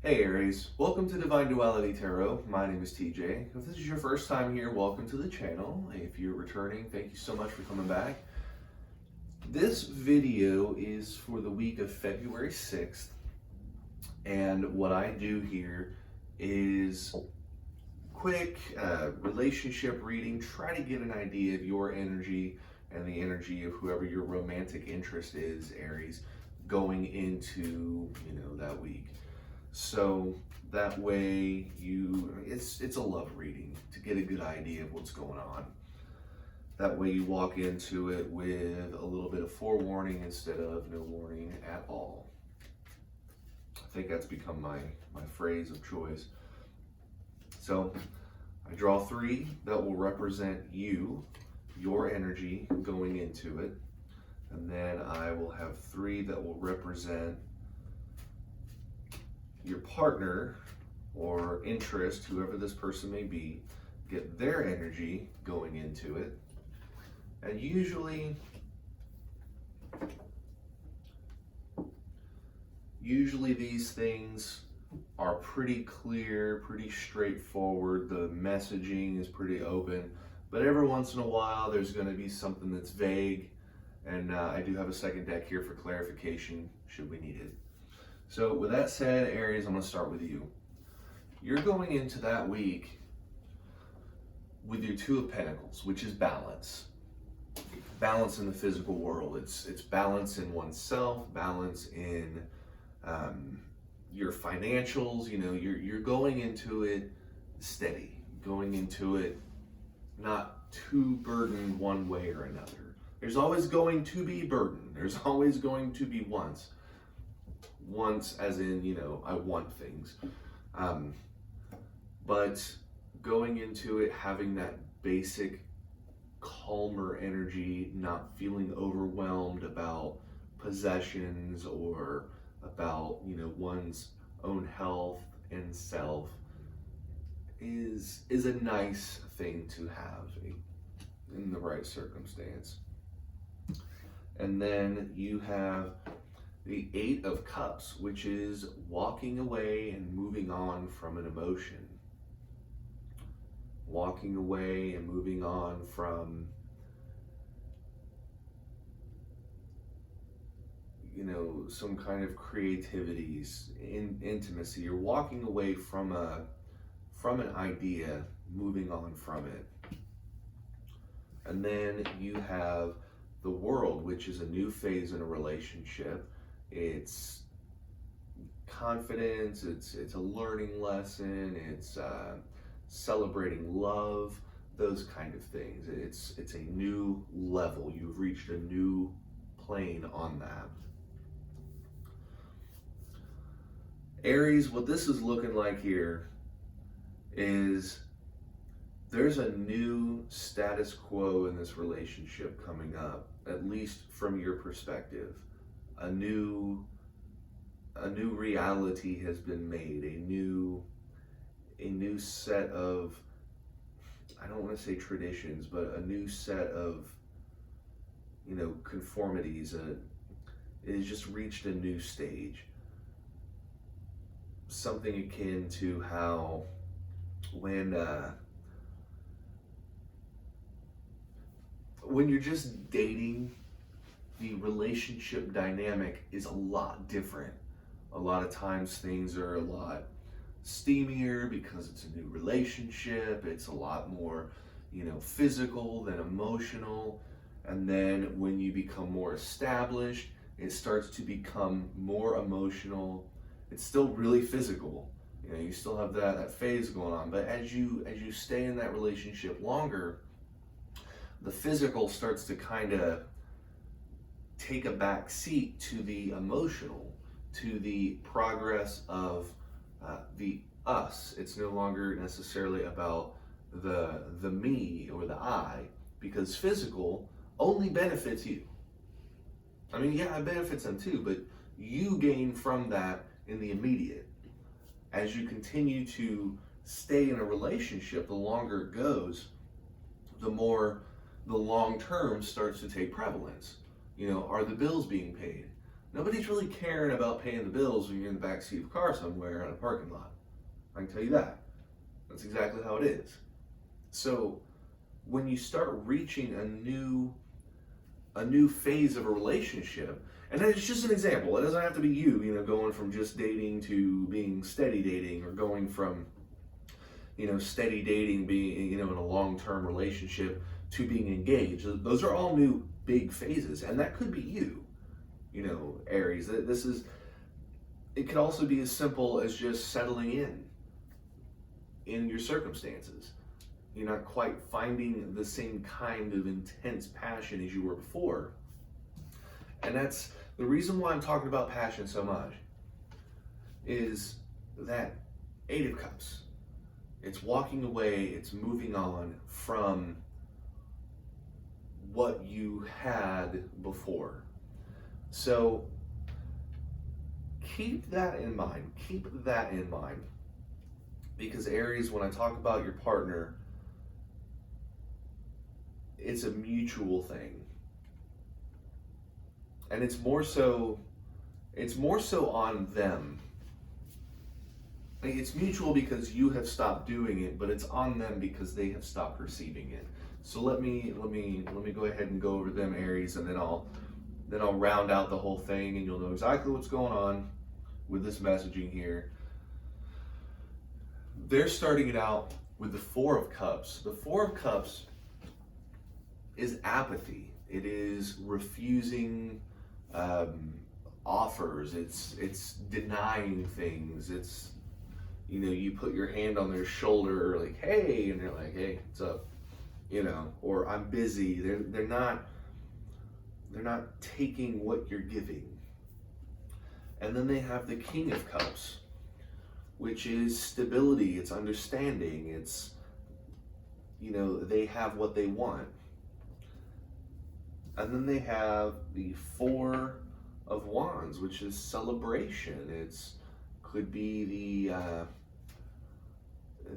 Hey Aries, welcome to Duality Tarot. My name is TJ. If this is your first time here, welcome to the channel. If you're returning, thank you so much for coming back. This video is for the week of February 6th, and what I do here is quick relationship reading, try to get an idea of your energy and the energy of whoever your romantic interest is, Aries, going into, that week. So that way it's a love reading to get a good idea of what's going on. That way you walk into it with a little bit of forewarning instead of no warning at all. I think that's become my phrase of choice. So I draw three that will represent you, your energy going into it. And then I will have three that will represent your partner or interest, whoever this person may be, get their energy going into it. And usually these things are pretty clear, pretty straightforward. The messaging is pretty open, but every once in a while there's going to be something that's vague, and I do have a second deck here for clarification should we need it. So with that said, Aries, I'm going to start with you. You're going into that week with your Two of Pentacles, which is balance. Balance in the physical world. It's balance in oneself, balance in your financials. You're going into it steady, going into it not too burdened one way or another. There's always going to be burden. There's always going to be wants as in, I want things. But going into it, having that basic calmer energy, not feeling overwhelmed about possessions or about, one's own health and self is a nice thing to have in the right circumstance. And then you have the Eight of Cups, which is walking away and moving on from an emotion. Walking away and moving on from, some kind of creativities, intimacy. You're walking away from an idea, moving on from it. And then you have the World, which is a new phase in a relationship. It's confidence, it's a learning lesson, it's celebrating love, those kind of things. It's a new level. You've reached a new plane on that. Aries, what this is looking like here is there's a new status quo in this relationship coming up, at least from your perspective. A new reality has been made, a new set of, I don't want to say traditions, but a new set of, conformities. It has just reached a new stage. Something akin to how when you're just dating, the relationship dynamic is a lot different. A lot of times things are a lot steamier because it's a new relationship. It's a lot more, physical than emotional. And then when you become more established, it starts to become more emotional. It's still really physical. You still have that phase going on. But as you stay in that relationship longer, the physical starts to kind of take a back seat to the emotional, to the progress of the us. It's no longer necessarily about the me or the I, because physical only benefits you. I mean, yeah, it benefits them too, but you gain from that in the immediate. As you continue to stay in a relationship, the longer it goes, the more the long term starts to take prevalence. Are the bills being paid? Nobody's really caring about paying the bills when you're in the backseat of a car somewhere in a parking lot. I can tell you that. That's exactly how it is. So when you start reaching a new phase of a relationship, and it's just an example, it doesn't have to be you, going from just dating to being steady dating, or going from, steady dating, being, in a long-term relationship to being engaged. Those are all new big phases, and that could be you, Aries. It could also be as simple as just settling in your circumstances. You're not quite finding the same kind of intense passion as you were before. And that's the reason why I'm talking about passion so much, is that Eight of Cups. It's walking away, it's moving on from what you had before. So keep that in mind. Keep that in mind. Because Aries, when I talk about your partner, it's a mutual thing. And it's more so on them. Like, it's mutual because you have stopped doing it, but it's on them because they have stopped receiving it. So let me go ahead and go over them, Aries, and then I'll round out the whole thing, and you'll know exactly what's going on with this messaging here. They're starting it out with the Four of Cups. The Four of Cups is apathy. It is refusing offers. It's denying things. It's, you put your hand on their shoulder, like, hey, and they're like, hey, what's up? Or I'm busy. They're not taking what you're giving. And then they have the King of Cups, which is stability, it's understanding, it's, they have what they want. And then they have the Four of Wands, which is celebration. It's could be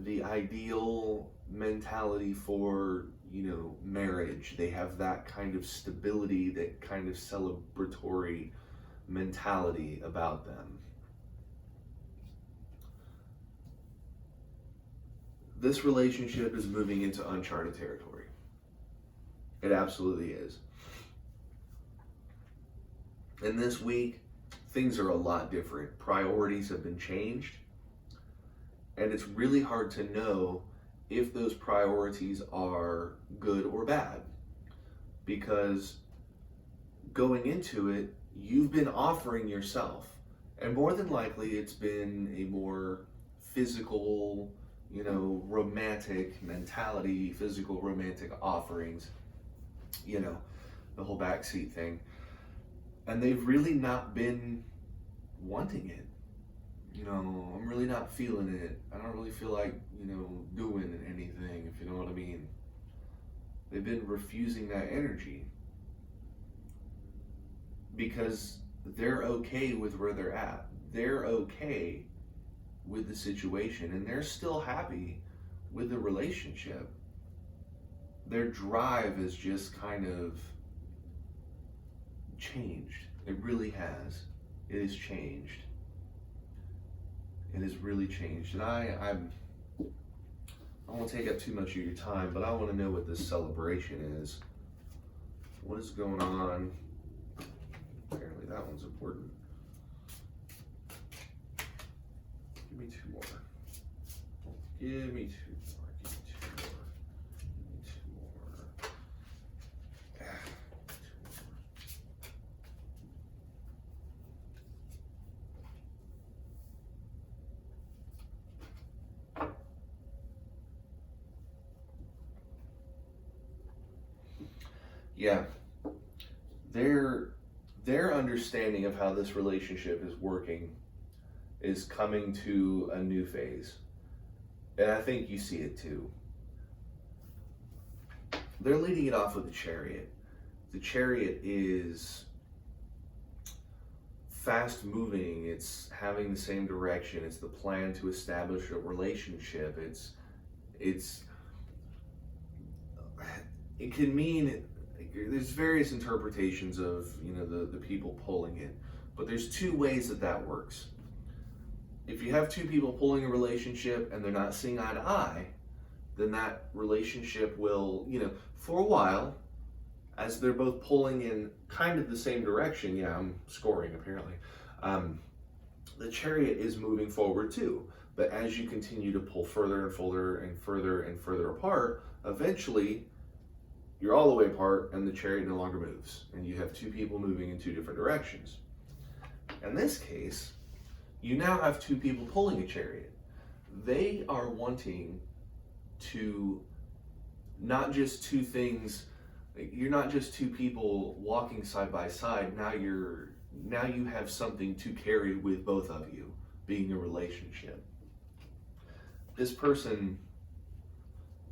the ideal mentality for, marriage. They have that kind of stability, that kind of celebratory mentality about them. This relationship is moving into uncharted territory. It absolutely is. And this week, things are a lot different. Priorities have been changed. And it's really hard to know if those priorities are good or bad. Because going into it, you've been offering yourself. And more than likely, it's been a more physical, romantic mentality, physical romantic offerings, the whole backseat thing. And they've really not been wanting it. I'm really not feeling it. I don't really feel like, doing anything, if you know what I mean. They've been refusing that energy because they're okay with where they're at. They're okay with the situation, and they're still happy with the relationship. Their drive has just kind of changed. It really has. It has changed. It has really changed. And I won't take up too much of your time, but I want to know what this celebration is. What is going on? Apparently that one's important. Give me two more. Give me two more. Give me two more. Give me two more. Two more. Yeah, their understanding of how this relationship is working is coming to a new phase. And I think you see it too. They're leading it off with the Chariot. The Chariot is fast moving, it's having the same direction, it's the plan to establish a relationship, it can mean, there's various interpretations of, the people pulling it, But there's two ways that that works. If you have two people pulling a relationship and they're not seeing eye to eye, then that relationship will, for a while, as they're both pulling in kind of the same direction. Yeah, I'm scoring apparently. The Chariot is moving forward too. But as you continue to pull further and further and further and further apart, eventually you're all the way apart and the Chariot no longer moves. And you have two people moving in two different directions. In this case, you now have two people pulling a Chariot. They are wanting to not just two things, you're not just two people walking side by side. Now you have something to carry with both of you, being a relationship. This person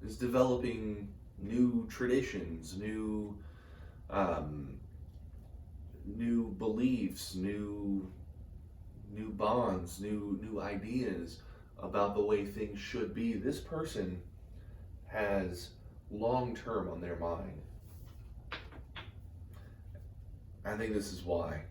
is developing new traditions, new beliefs, new bonds, new ideas about the way things should be. This person has long term on their mind. I think this is why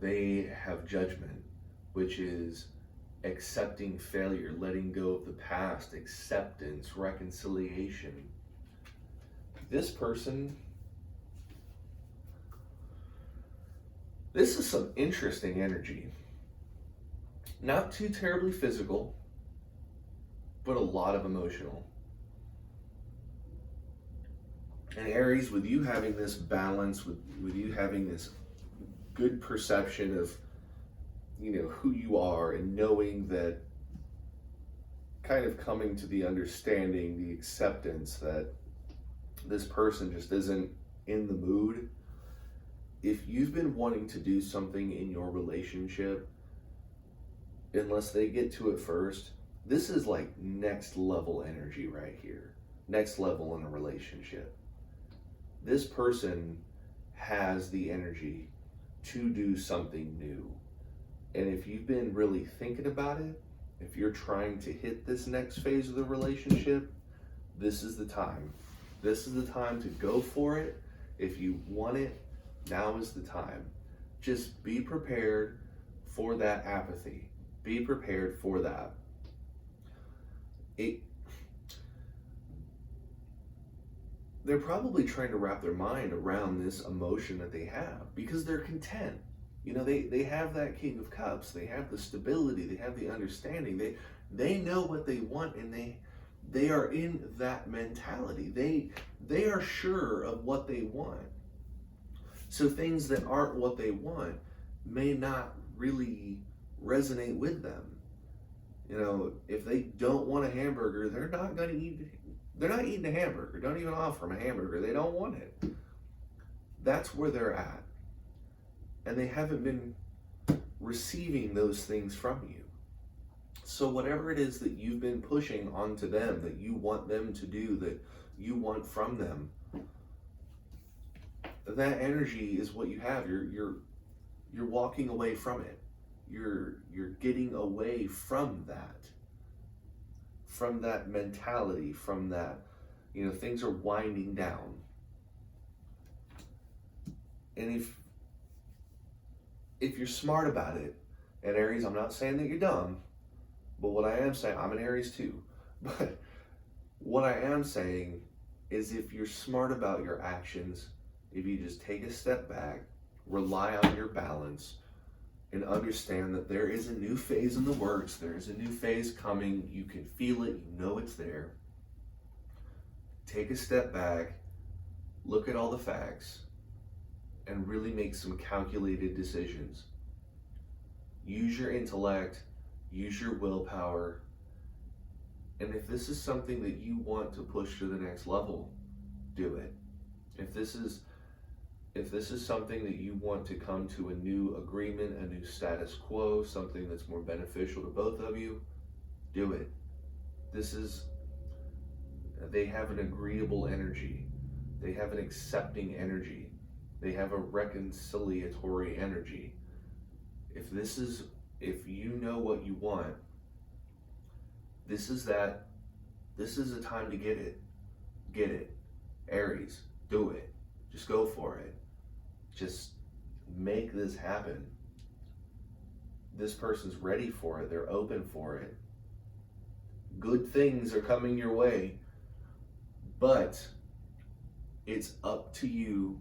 they have judgment, which is accepting failure, letting go of the past, acceptance, reconciliation. This person, this is some interesting energy. Not too terribly physical, but a lot of emotional. And Aries, with you having this balance, with you having this good perception of, who you are, and knowing that, kind of coming to the understanding, the acceptance that this person just isn't in the mood. If you've been wanting to do something in your relationship, unless they get to it first, this is like next level energy right here. Next level in a relationship. This person has the energy to do something new. And if you've been really thinking about it, if you're trying to hit this next phase of the relationship, this is the time. This is the time to go for it. If you want it, now is the time. Just be prepared for that apathy. Be prepared for that. They're probably trying to wrap their mind around this emotion that they have because they're content. They have that King of Cups. They have the stability. They have the understanding. They know what they want, and they are in that mentality. They are sure of what they want. So things that aren't what they want may not really resonate with them. If they don't want a hamburger, they're not going to eat. They're not eating a hamburger. Don't even offer them a hamburger. They don't want it. That's where they're at. And they haven't been receiving those things from you. So whatever it is that you've been pushing onto them, that you want them to do, that you want from them, that energy is what you have. You're walking away from it. You're getting away from that mentality, from that, things are winding down. And if you're smart about it, and Aries, I'm not saying that you're dumb, but what I am saying, I'm an Aries too, but what I am saying is if you're smart about your actions, if you just take a step back, rely on your balance, and understand that there is a new phase in the works, there is a new phase coming, you can feel it, you know it's there. Take a step back, look at all the facts, and really make some calculated decisions. Use your intellect, use your willpower, and if this is something that you want to push to the next level, do it. If this is something that you want to come to a new agreement, a new status quo, something that's more beneficial to both of you, do it. They have an agreeable energy. They have an accepting energy. They have a reconciliatory energy. If you know what you want, this is a time to get it. Get it. Aries, do it. Just go for it. Just make this happen. This person's ready for it. They're open for it. Good things are coming your way, but it's up to you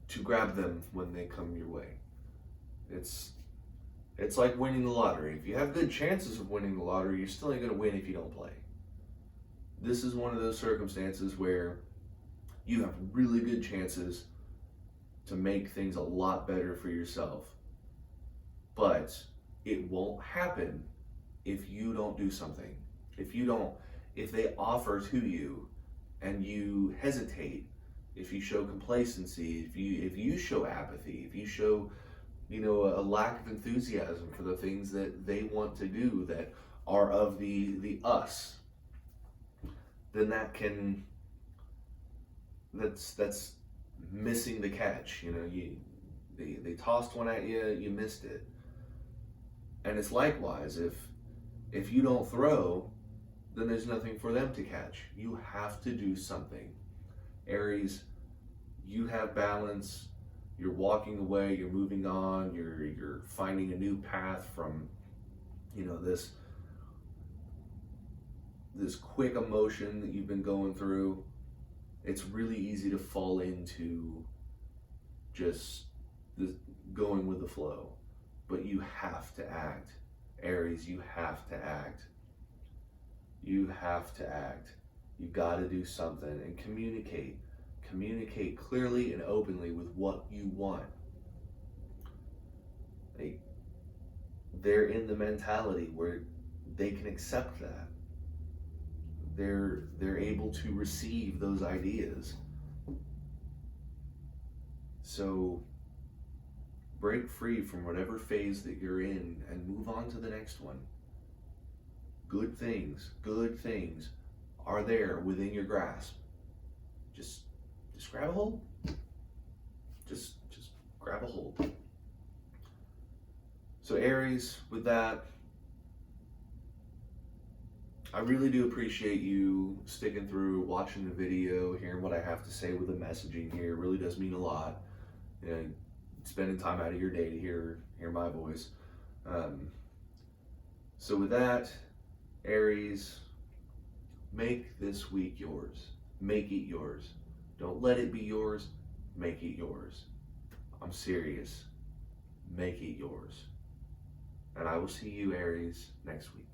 to grab them when they come your way. It's like winning the lottery. If you have good chances of winning the lottery, you're still ain't going to win if you don't play. This is one of those circumstances where you have really good chances to make things a lot better for yourself. But it won't happen if you don't do something. If they offer to you and you hesitate, if you show complacency, if you show apathy, if you show, a lack of enthusiasm for the things that they want to do that are of the us, then that's missing the catch. They tossed one at you, you missed it. And it's likewise, if you don't throw, then there's nothing for them to catch. You have to do something. Aries, you have balance. You're walking away, you're moving on, you're finding a new path from, this quick emotion that you've been going through. It's really easy to fall into just this going with the flow. But you have to act. Aries, you have to act. You have to act. You got to do something and communicate. Communicate clearly and openly with what you want. They're in the mentality where they can accept that. They're able to receive those ideas. So break free from whatever phase that you're in and move on to the next one. Good things are there within your grasp. Just grab a hold. Just grab a hold. So Aries, with that, I really do appreciate you sticking through, watching the video, hearing what I have to say with the messaging here. It really does mean a lot. Spending time out of your day to hear my voice. So with that, Aries, make this week yours. Make it yours. Don't let it be yours. Make it yours. I'm serious. Make it yours. And I will see you, Aries, next week.